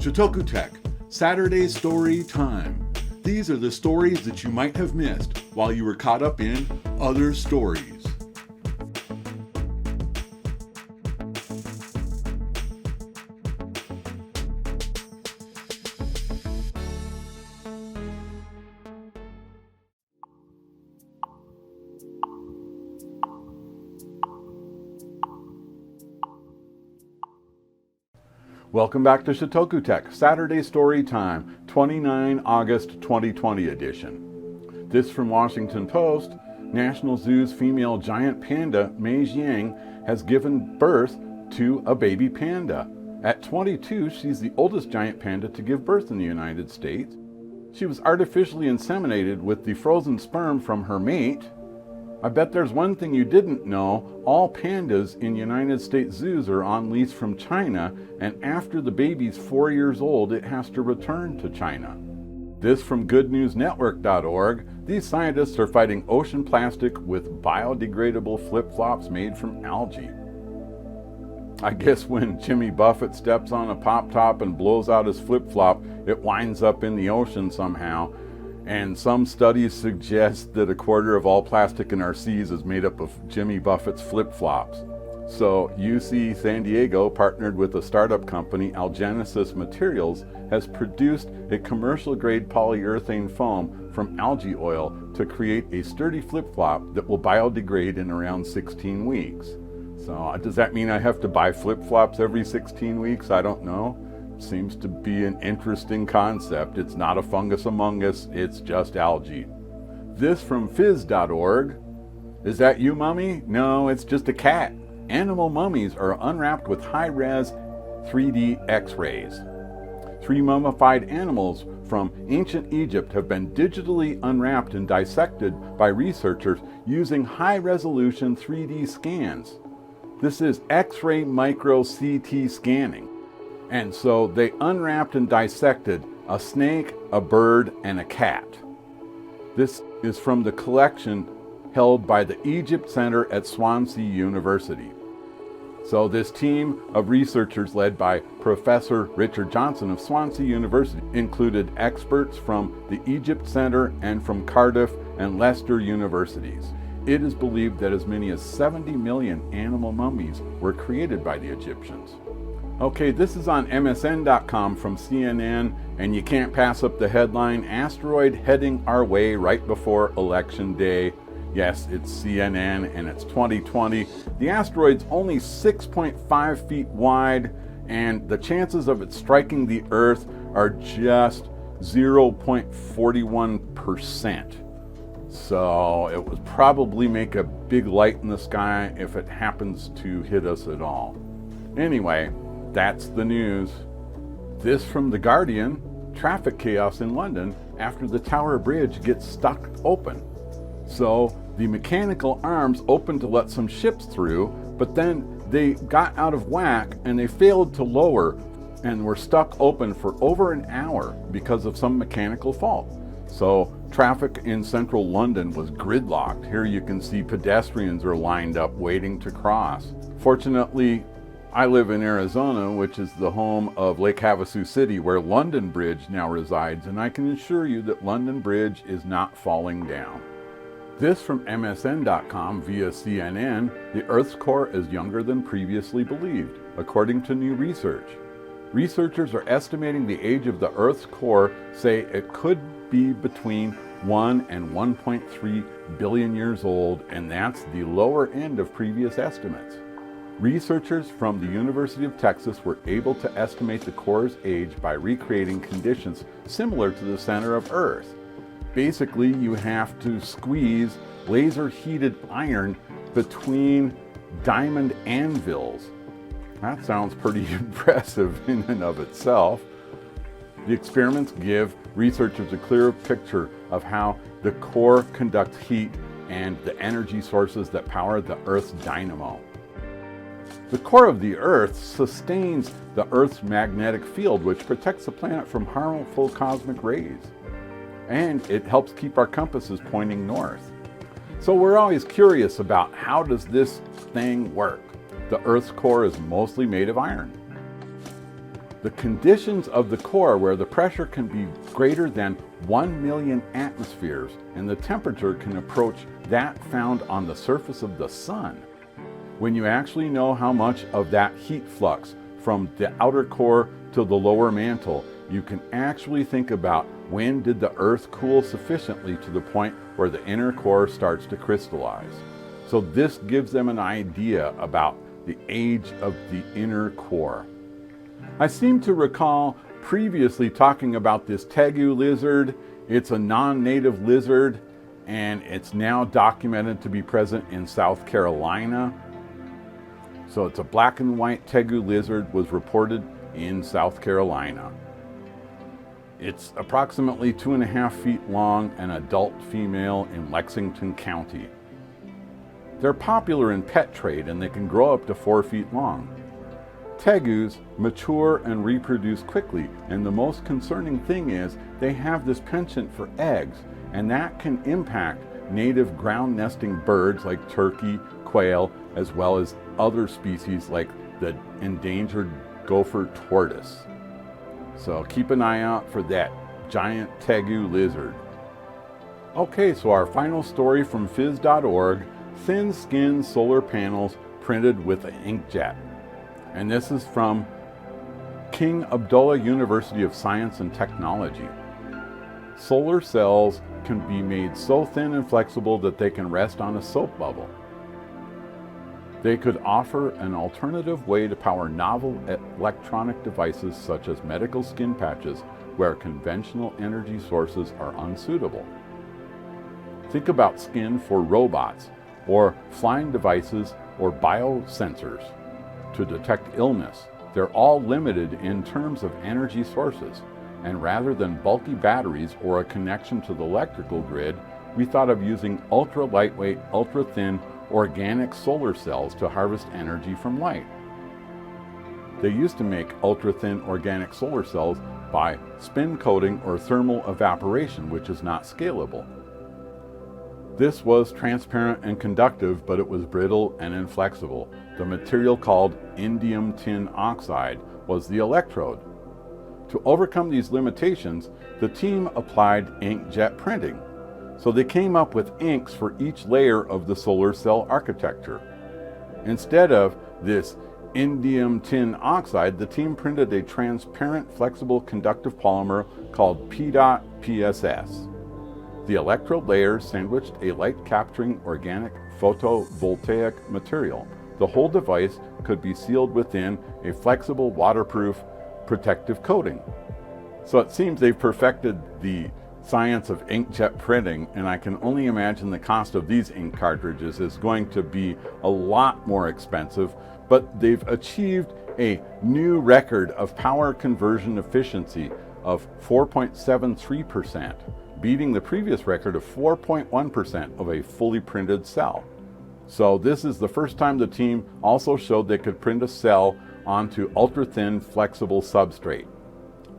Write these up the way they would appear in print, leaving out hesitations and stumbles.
ShotokuTech, Saturday Story Time. These are the stories that you might have missed while you were caught up in other stories. Welcome back to ShotokuTech, Saturday Story Time, 29 August 2020 edition. This from Washington Post: National Zoo's female giant panda, Mei Jiang, has given birth to a baby panda. At 22, she's the oldest giant panda to give birth in the United States. She was artificially inseminated with the frozen sperm from her mate. I bet there's one thing you didn't know: all pandas in United States zoos are on lease from China, and after the baby's 4 years old, it has to return to China. This from goodnewsnetwork.org. These scientists are fighting ocean plastic with biodegradable flip-flops made from algae. I guess when Jimmy Buffett steps on a pop-top and blows out his flip-flop, it winds up in the ocean somehow. And some studies suggest that a quarter of all plastic in our seas is made up of Jimmy Buffett's flip-flops. So UC San Diego, partnered with a startup company, Algenesis Materials, has produced a commercial-grade polyurethane foam from algae oil to create a sturdy flip-flop that will biodegrade in around 16 weeks. So does that mean I have to buy flip-flops every 16 weeks? I don't know. Seems to be an interesting concept. It's not a fungus among us, it's just algae. This from phys.org. Is that you, mummy? No, it's just a cat. Animal mummies are unwrapped with high-res 3D X-rays. 3 mummified animals from ancient Egypt have been digitally unwrapped and dissected by researchers using high-resolution 3D scans. This is X-ray micro CT scanning. And so they unwrapped and dissected a snake, a bird, and a cat. This is from the collection held by the Egypt Center at Swansea University. So this team of researchers led by Professor Richard Johnson of Swansea University included experts from the Egypt Center and from Cardiff and Leicester universities. It is believed that as many as 70 million animal mummies were created by the Egyptians. Okay, this is on MSN.com from CNN, and you can't pass up the headline: Asteroid heading our way right before Election Day. Yes, it's CNN, and it's 2020. The asteroid's only 6.5 feet wide, and the chances of it striking the Earth are just 0.41%. So it would probably make a big light in the sky if it happens to hit us at all. Anyway, that's the news. This from The Guardian: traffic chaos in London after the Tower Bridge gets stuck open. So the mechanical arms opened to let some ships through, but then they got out of whack and they failed to lower and were stuck open for over an hour because of some mechanical fault. So traffic in central London was gridlocked. Here you can see pedestrians are lined up waiting to cross. Fortunately, I live in Arizona, which is the home of Lake Havasu City, where London Bridge now resides, and I can assure you that London Bridge is not falling down. This from MSN.com via CNN: the Earth's core is younger than previously believed, according to new research. Researchers are estimating the age of the Earth's core, say it could be between 1 and 1.3 billion years old, and that's the lower end of previous estimates. Researchers from the University of Texas were able to estimate the core's age by recreating conditions similar to the center of Earth. Basically, you have to squeeze laser-heated iron between diamond anvils. That sounds pretty impressive in and of itself. The experiments give researchers a clearer picture of how the core conducts heat and the energy sources that power the Earth's dynamo. The core of the Earth sustains the Earth's magnetic field, which protects the planet from harmful cosmic rays. And it helps keep our compasses pointing north. So we're always curious about, how does this thing work? The Earth's core is mostly made of iron. The conditions of the core where the pressure can be greater than 1 million atmospheres and the temperature can approach that found on the surface of the sun. When you actually know how much of that heat flux from the outer core to the lower mantle, you can actually think about when did the Earth cool sufficiently to the point where the inner core starts to crystallize. So this gives them an idea about the age of the inner core. I seem to recall previously talking about this Tegu lizard. It's a non-native lizard, and it's now documented to be present in South Carolina. So it's a black and white Tegu lizard, was reported in South Carolina. It's approximately 2.5 feet long, an adult female in Lexington County. They're popular in pet trade and they can grow up to 4 feet long. Tegus mature and reproduce quickly, and the most concerning thing is they have this penchant for eggs, and that can impact native ground nesting birds like turkey, quail, as well as other species like the endangered gopher tortoise. So keep an eye out for that giant Tegu lizard. Okay, so our final story from phys.org, thin-skinned solar panels printed with an inkjet. And this is from King Abdullah University of Science and Technology. Solar cells can be made so thin and flexible that they can rest on a soap bubble. They could offer an alternative way to power novel electronic devices such as medical skin patches where conventional energy sources are unsuitable. Think about skin for robots or flying devices or biosensors to detect illness. They're all limited in terms of energy sources, and rather than bulky batteries or a connection to the electrical grid, we thought of using ultra-lightweight, ultra-thin organic solar cells to harvest energy from light. They used to make ultra-thin organic solar cells by spin coating or thermal evaporation, which is not scalable. This was transparent and conductive, but it was brittle and inflexible. The material called indium tin oxide was the electrode. To overcome these limitations, the team applied inkjet printing. So they came up with inks for each layer of the solar cell architecture. Instead of this indium tin oxide, the team printed a transparent, flexible, conductive polymer called PDOT-PSS. The electrode layers sandwiched a light-capturing organic photovoltaic material. The whole device could be sealed within a flexible, waterproof, protective coating. So it seems they've perfected the science of inkjet printing, and I can only imagine the cost of these ink cartridges is going to be a lot more expensive, but they've achieved a new record of power conversion efficiency of 4.73%. beating the previous record of 4.1% of a fully printed cell. So this is the first time the team also showed they could print a cell onto ultra-thin flexible substrate.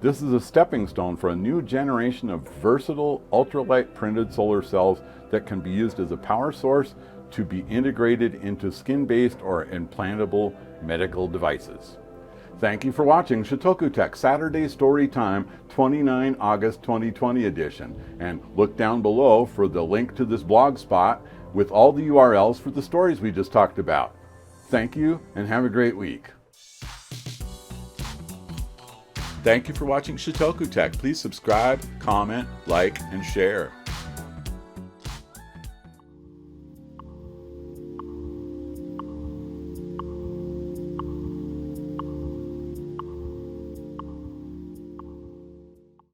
This is a stepping stone for a new generation of versatile ultralight printed solar cells that can be used as a power source to be integrated into skin-based or implantable medical devices. Thank you for watching ShotokuTech Saturday Story Time 29 August 2020 edition, and look down below for the link to this blog spot with all the URLs for the stories we just talked about. Thank you and have a great week. Thank you for watching ShotokuTech. Please subscribe, comment, like, and share.